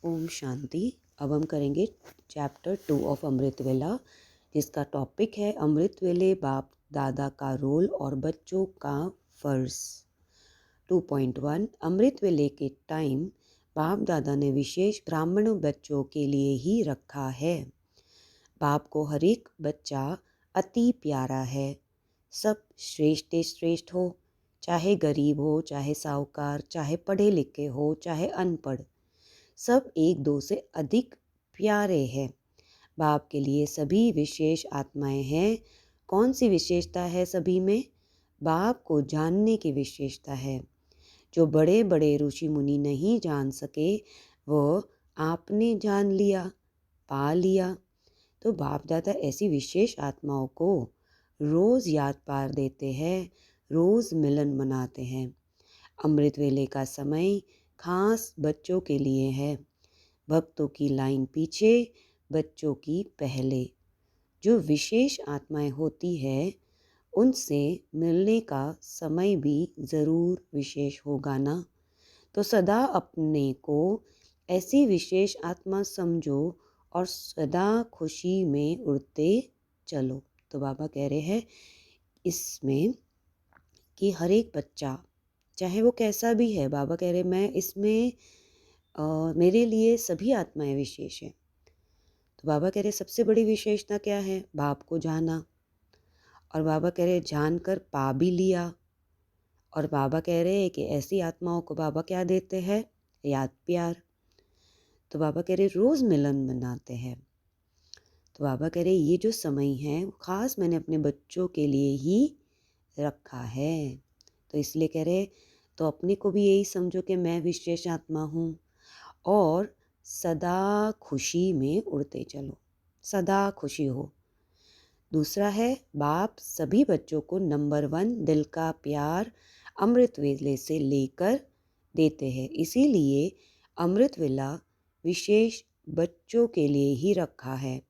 ओम शांति। अब हम करेंगे चैप्टर 2 ऑफ अमृत वेला, जिसका टॉपिक है अमृत वेले बाप दादा का रोल और बच्चों का फर्ज। 2.1 अमृत वेले के टाइम बाप दादा ने विशेष ब्राह्मण बच्चों के लिए ही रखा है। बाप को हर एक बच्चा अति प्यारा है। सब श्रेष्ठ श्रेष्ठ हो, चाहे गरीब हो, चाहे साहूकार, चाहे पढ़े लिखे हो, चाहे अनपढ़, सब एक दो से अधिक प्यारे हैं। बाप के लिए सभी विशेष आत्माएं हैं। कौन सी विशेषता है सभी में? बाप को जानने की विशेषता है। जो बड़े बड़े ऋषि मुनि नहीं जान सके वो आपने जान लिया, पा लिया। तो बाप दादा ऐसी विशेष आत्माओं को रोज़ याद पार देते हैं, रोज़ मिलन मनाते हैं। अमृत वेले का समय खास बच्चों के लिए है। भक्तों की लाइन पीछे, बच्चों की पहले। जो विशेष आत्माएं होती है उनसे मिलने का समय भी ज़रूर विशेष होगा ना। तो सदा अपने को ऐसी विशेष आत्मा समझो और सदा खुशी में उड़ते चलो। तो बाबा कह रहे हैं इसमें कि हर एक बच्चा चाहे वो कैसा भी है, बाबा कह रहे मैं इसमें मेरे लिए सभी आत्माएं विशेष हैं। तो बाबा कह रहे सबसे बड़ी विशेषता क्या है? बाप को जाना। और बाबा कह रहे जानकर पा भी लिया। और बाबा कह रहे हैं कि ऐसी आत्माओं को बाबा क्या देते हैं? याद प्यार। तो बाबा कह रहे रोज़ मिलन मनाते हैं। तो बाबा कह रहे ये जो समय है वो ख़ास मैंने अपने बच्चों के लिए ही रखा है। तो इसलिए कह रहे तो अपने को भी यही समझो कि मैं विशेष आत्मा हूँ और सदा खुशी में उड़ते चलो, सदा खुशी हो। दूसरा है बाप सभी बच्चों को नंबर 1 दिल का प्यार अमृत वेले से लेकर देते हैं। इसीलिए अमृत वेला विशेष बच्चों के लिए ही रखा है,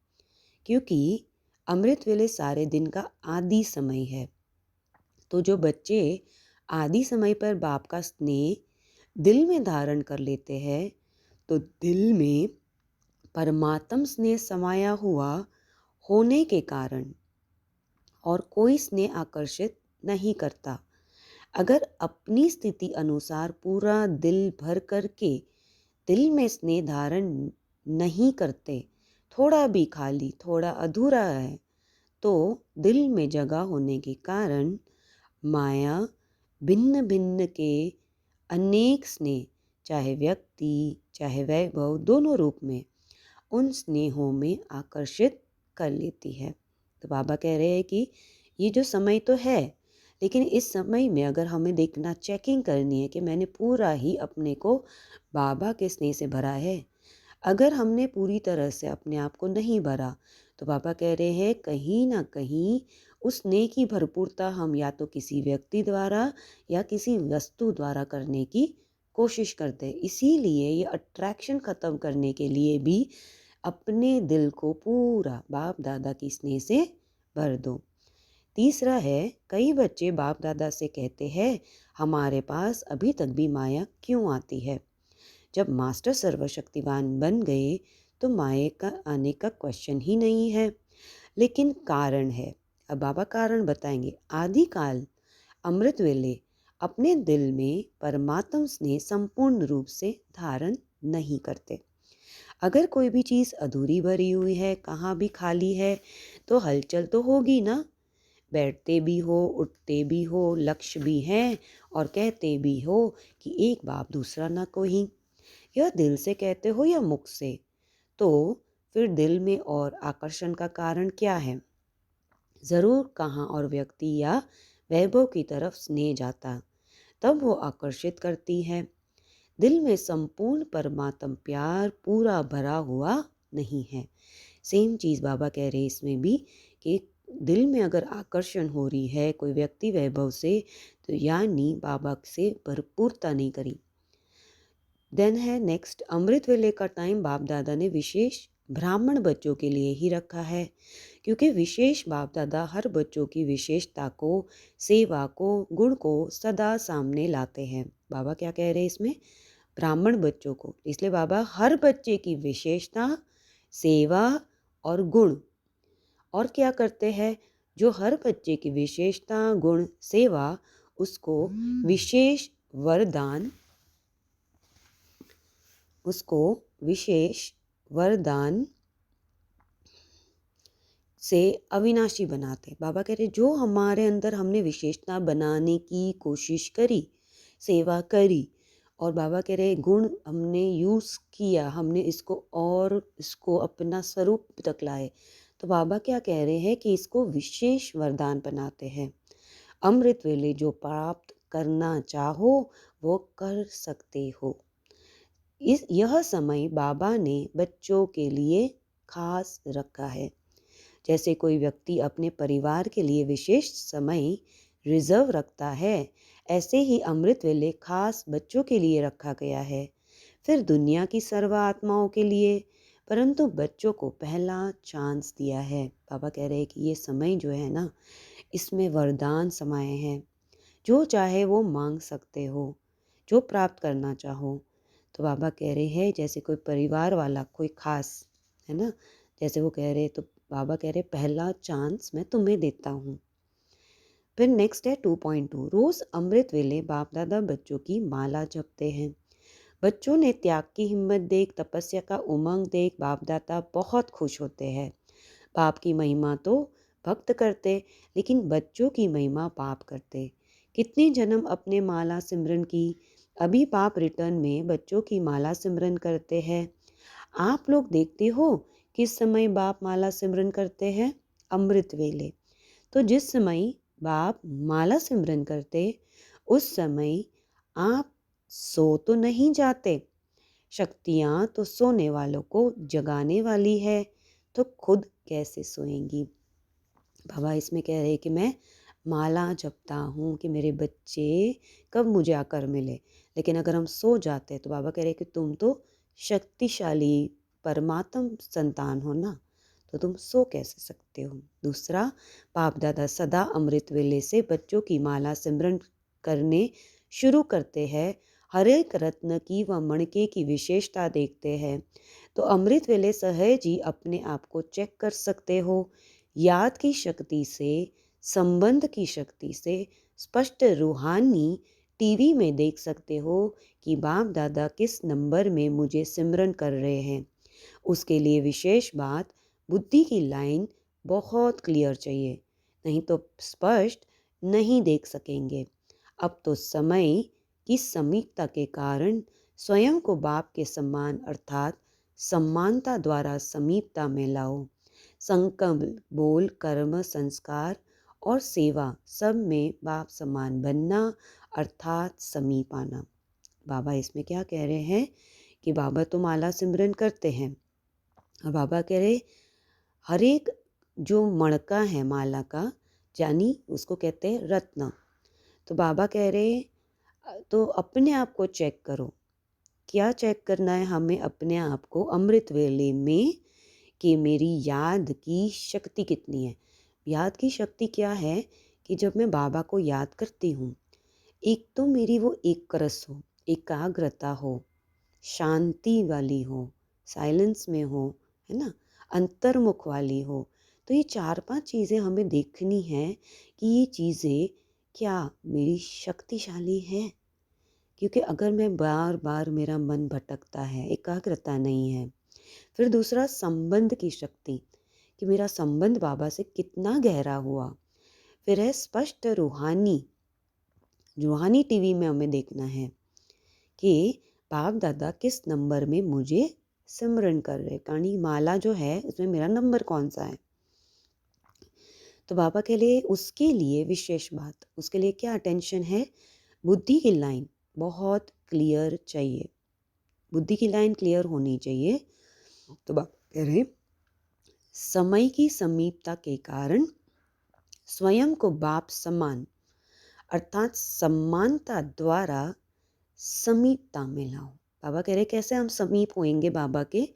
क्योंकि अमृत वेले सारे दिन का आदि समय है। तो जो बच्चे आदि समय पर बाप का स्नेह दिल में धारण कर लेते हैं तो दिल में परमात्म स्नेह समाया हुआ होने के कारण और कोई स्नेह आकर्षित नहीं करता। अगर अपनी स्थिति अनुसार पूरा दिल भर करके दिल में स्नेह धारण नहीं करते, थोड़ा भी खाली, थोड़ा अधूरा है, तो दिल में जगह होने के कारण माया भिन्न भिन्न के अनेक स्नेह, चाहे व्यक्ति चाहे वैभव, दोनों रूप में उन स्नेहों में आकर्षित कर लेती है। तो बाबा कह रहे हैं कि ये जो समय तो है, लेकिन इस समय में अगर हमें देखना, चेकिंग करनी है कि मैंने पूरा ही अपने को बाबा के स्नेह से भरा है। अगर हमने पूरी तरह से अपने आप को नहीं भरा तो बाबा कह रहे हैं कहीं ना कहीं उस स्नेह की भरपूरता हम या तो किसी व्यक्ति द्वारा या किसी वस्तु द्वारा करने की कोशिश करते हैं। इसीलिए ये अट्रैक्शन ख़त्म करने के लिए भी अपने दिल को पूरा बाप दादा की स्नेह से भर दो। तीसरा है कई बच्चे बाप दादा से कहते हैं हमारे पास अभी तक भी माया क्यों आती है? जब मास्टर सर्वशक्तिवान बन गए तो माया का आने का क्वेश्चन ही नहीं है। लेकिन कारण है। अब बाबा कारण बताएंगे। आदिकाल अमृत वेले अपने दिल में परमात्म स्नेह संपूर्ण रूप से धारण नहीं करते। अगर कोई भी चीज़ अधूरी भरी हुई है, कहाँ भी खाली है, तो हलचल तो होगी ना। बैठते भी हो, उठते भी हो, लक्ष्य भी हैं और कहते भी हो कि एक बाप दूसरा ना कोई। यह दिल से कहते हो या मुख से, तो फिर दिल में और आकर्षण का कारण क्या है? ज़रूर कहाँ और व्यक्ति या वैभव की तरफ स्नेह जाता, तब वो आकर्षित करती है। दिल में संपूर्ण परमात्म प्यार पूरा भरा हुआ नहीं है। सेम चीज़ बाबा कह रहे हैं इसमें भी कि दिल में अगर आकर्षण हो रही है कोई व्यक्ति वैभव से, तो यानी बाबा से भरपूरता नहीं करी। देन है नेक्स्ट अमृत वेले का टाइम बाप दादा ने विशेष ब्राह्मण बच्चों के लिए ही रखा है, क्योंकि विशेष बाप दादा हर बच्चों की विशेषता को, सेवा को, गुण को सदा सामने लाते हैं। बाबा क्या कह रहे हैं इसमें? ब्राह्मण बच्चों को, इसलिए बाबा हर बच्चे की विशेषता, सेवा और गुण, और क्या करते हैं, जो हर बच्चे की विशेषता, गुण, सेवा, उसको विशेष वरदान, उसको विशेष वरदान से अविनाशी बनाते। बाबा कह रहे जो हमारे अंदर हमने विशेषता बनाने की कोशिश करी, सेवा करी, और बाबा कह रहे गुण हमने यूज़ किया, हमने इसको और इसको अपना स्वरूप तक लाए, तो बाबा क्या कह रहे हैं कि इसको विशेष वरदान बनाते हैं। अमृत वेले जो प्राप्त करना चाहो वो कर सकते हो। यह समय बाबा ने बच्चों के लिए खास रखा है। जैसे कोई व्यक्ति अपने परिवार के लिए विशेष समय रिजर्व रखता है, ऐसे ही अमृत वेले खास बच्चों के लिए रखा गया है, फिर दुनिया की सर्व आत्माओं के लिए, परंतु बच्चों को पहला चांस दिया है। बाबा कह रहे हैं कि ये समय जो है ना, इसमें वरदान समाये हैं, जो चाहे वो मांग सकते हो, जो प्राप्त करना चाहो। तो बाबा कह रहे हैं जैसे कोई परिवार वाला कोई खास है ना, जैसे वो कह रहे, तो बाबा कह रहे पहला चांस मैं तुम्हें देता हूँ। फिर नेक्स्ट है 2.2, रोज़ अमृत वेले बाप दादा बच्चों की माला जपते हैं। बच्चों ने त्याग की हिम्मत देख, तपस्या का उमंग देख बाप दादा बहुत खुश होते हैं। बाप की महिमा तो भक्त करते, लेकिन बच्चों की महिमा बाप करते। कितने जन्म अपने माला सिमरन की, अभी बाप रिटर्न में बच्चों की माला सिमरन करते हैं। आप लोग देखते हो किस समय बाप माला सिमरन करते हैं? अमृत वेले। तो जिस समय बाप माला सिमरन करते, उस समय आप सो तो नहीं जाते। शक्तियाँ तो सोने वालों को जगाने वाली है, तो खुद कैसे सोएंगी? बाबा इसमें कह रहे कि मैं माला जपता हूँ कि मेरे बच्चे कब मुझे आकर मिले, लेकिन अगर हम सो जाते तो बाबा कह रहे कि तुम तो शक्तिशाली परमात्म संतान हो ना, तो तुम सो कैसे सकते हो। दूसरा, बाप दादा सदा अमृत वेले से बच्चों की माला सिमरन करने शुरू करते हैं। हर एक रत्न की व मणके की विशेषता देखते हैं, तो अमृत वेले सहज ही अपने आप को चेक कर सकते हो। याद की शक्ति से, संबंध की शक्ति से स्पष्ट रूहानी टीवी में देख सकते हो कि बाप दादा किस नंबर में मुझे सिमरन कर रहे हैं। उसके लिए विशेष बात, बुद्धि की लाइन बहुत क्लियर चाहिए, नहीं तो स्पष्ट नहीं देख सकेंगे। अब तो समय की समीपता के कारण स्वयं को बाप के सम्मान अर्थात समानता द्वारा समीपता में लाओ। संकल्प, बोल, कर्म, संस्कार और सेवा सब में बाप समान बनना अर्थात समीप आना। बाबा इसमें क्या कह रहे हैं कि बाबा तो माला सिमरन करते हैं, और बाबा कह रहे हर एक जो मणका है माला का, यानी उसको कहते हैं रत्न, तो बाबा कह रहे तो अपने आप को चेक करो। क्या चेक करना है हमें? अपने आप को अमृत वेले में कि मेरी याद की शक्ति कितनी है। याद की शक्ति क्या है कि जब मैं बाबा को याद करती हूँ, एक तो मेरी वो एक रस हो, एकाग्रता हो, शांति वाली हो, साइलेंस में हो, है ना, अंतर्मुख वाली हो। तो ये 4-5 चीज़ें हमें देखनी हैं कि ये चीज़ें क्या मेरी शक्तिशाली है। क्योंकि अगर मैं बार बार मेरा मन भटकता है, एकाग्रता नहीं है। फिर दूसरा, संबंध की शक्ति कि मेरा संबंध बाबा से कितना गहरा हुआ। फिर है स्पष्ट रूहानी, रूहानी टीवी में हमें देखना है कि बाप दादा किस नंबर में मुझे सिमरन कर रहे, कहानी माला जो है उसमें मेरा नंबर कौन सा है। तो बाबा के लिए उसके लिए विशेष बात, उसके लिए क्या अटेंशन है, बुद्धि की लाइन बहुत क्लियर चाहिए, बुद्धि की लाइन क्लियर होनी चाहिए। तो बाबा कह रहे समय की समीपता के कारण स्वयं को बाप समान अर्थात समानता द्वारा समीपता में लाओ। बाबा कह रहे कैसे हम समीप होएंगे बाबा के?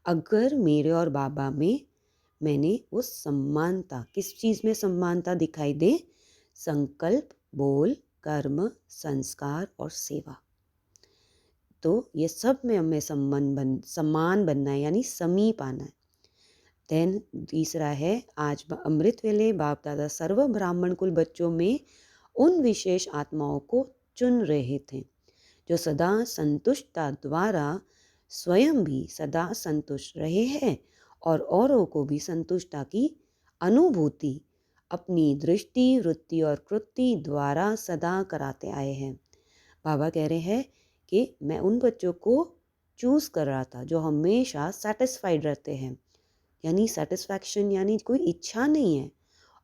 अगर मेरे और बाबा में मैंने वो समानता, किस चीज़ में समानता दिखाई दे? संकल्प, बोल, कर्म, संस्कार और सेवा। तो ये सब में हमें सम्मान बनना है, यानी समीप आना है। देन तीसरा है, आज अमृत वेले बाप दादा सर्व ब्राह्मण कुल बच्चों में उन विशेष आत्माओं को चुन रहे थे जो सदा संतुष्टता द्वारा स्वयं भी सदा संतुष्ट रहे हैं और औरों को भी संतुष्टता की अनुभूति अपनी दृष्टि, वृत्ति और कृति द्वारा सदा कराते आए हैं। बाबा कह रहे हैं कि मैं उन बच्चों को चूज़ कर रहा था जो हमेशा सेटिस्फाइड रहते हैं, यानी सेटिस्फैक्शन यानी कोई इच्छा नहीं है।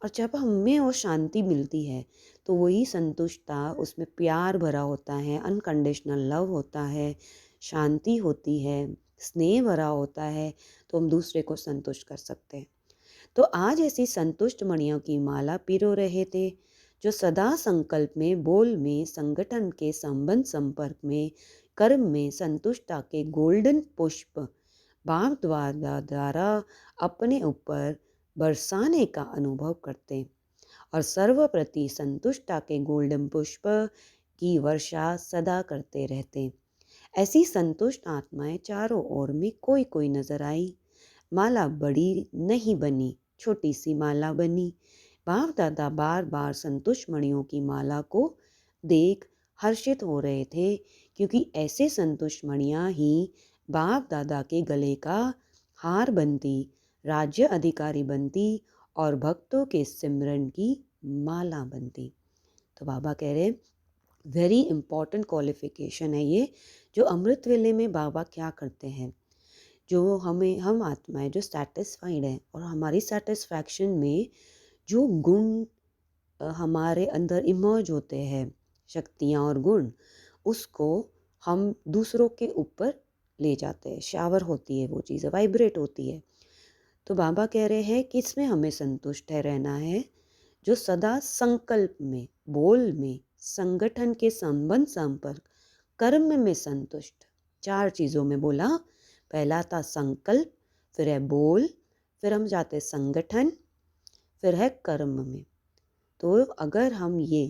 और जब हमें वो शांति मिलती है तो वही संतुष्टता, उसमें प्यार भरा होता है, अनकंडीशनल लव होता है, शांति होती है, स्नेह भरा होता है, तो हम दूसरे को संतुष्ट कर सकते हैं। तो आज ऐसी संतुष्ट मणियों की माला पिरो रहे थे जो सदा संकल्प में, बोल में, संगठन के संबंध संपर्क में, कर्म में संतुष्टता के गोल्डन पुष्प बाप द्वारा अपने ऊपर बरसाने का अनुभव करते और सर्वप्रति संतुष्टता के गोल्डन पुष्प की वर्षा सदा करते रहते। ऐसी संतुष्ट आत्माएं चारों ओर में कोई कोई नजर आई। माला बड़ी नहीं बनी, छोटी सी माला बनी। बाप दादा बार बार संतुष्ट मणियों की माला को देख हर्षित हो रहे थे, क्योंकि ऐसे संतुष्ट मणियाँ ही बाप दादा के गले का हार बनती, राज्य अधिकारी बनती और भक्तों के सिमरन की माला बनती। तो बाबा कह रहे वेरी इम्पॉर्टेंट क्वालिफिकेशन है ये, जो अमृत वेले में बाबा क्या करते हैं, जो हम आत्माएं जो सेटिस्फाइड हैं और हमारी सेटिस्फैक्शन में जो गुण हमारे अंदर इमर्ज होते हैं, शक्तियाँ और गुण, उसको हम दूसरों के ऊपर ले जाते हैं, शावर होती है वो चीज़ें, वाइब्रेट होती है। तो बाबा कह रहे हैं कि इसमें हमें संतुष्ट है रहना है, जो सदा संकल्प में, बोल में, संगठन के संबंध संपर्क, कर्म में संतुष्ट। 4 चीज़ों में बोला। पहला था संकल्प, फिर है बोल, फिर हम जाते संगठन, फिर है कर्म में। तो अगर हम ये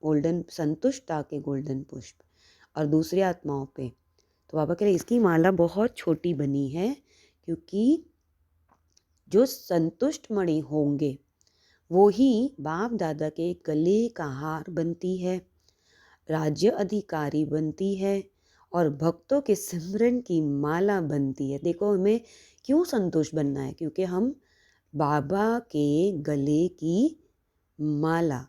गोल्डन संतुष्टता के गोल्डन पुष्प और दूसरी आत्माओं पे, तो बाबा कह रहे इसकी माला बहुत छोटी बनी है, क्योंकि जो संतुष्ट मणि होंगे वो ही बाप दादा के गले का हार बनती है, राज्य अधिकारी बनती है और भक्तों के सिमरन की माला बनती है। देखो हमें क्यों संतुष्ट बनना है, क्योंकि हम बाबा के गले की माला।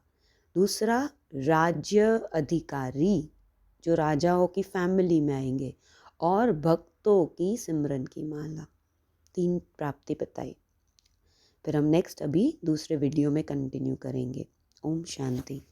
दूसरा राज्य अधिकारी, जो राजाओं की फैमिली में आएंगे, और भक्तों की सिमरन की माला। 3 प्राप्ति बताई। फिर हम नेक्स्ट अभी दूसरे वीडियो में कंटिन्यू करेंगे। ओम शांति।